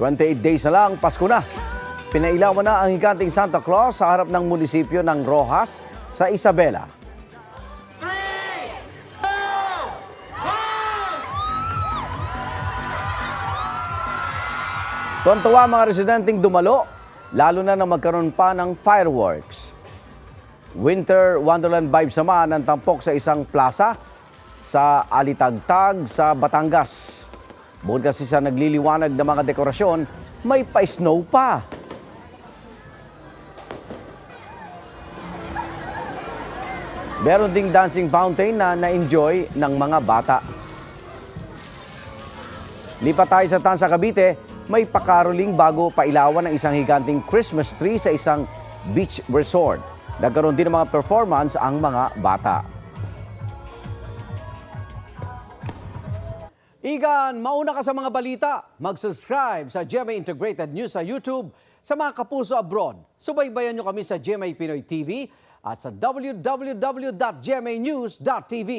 28 days na lang, Pasko na. Pinailawan na ang higanting Santa Claus sa harap ng munisipyo ng Rojas sa Isabela. Tuwan-tuwa mga residenteng dumalo, lalo na nang magkaroon pa ng fireworks. Winter Wonderland vibes naman ang tampok sa isang plaza sa Alitagtag sa Batangas. Bukod kasi sa nagliliwanag ng mga dekorasyon, may pa-snow pa. Meron ding dancing fountain na na-enjoy ng mga bata. Lipat tayo sa Tansa, Cavite. May pakaroling bago pailawan ng isang higanting Christmas tree sa isang beach resort. Nagkaroon din ng mga performance ang mga bata. Igan, mauna ka sa mga balita. Mag-subscribe sa GMA Integrated News sa YouTube. Sa mga kapuso abroad, subaybayan nyo kami sa GMA Pinoy TV at sa www.gmanews.tv.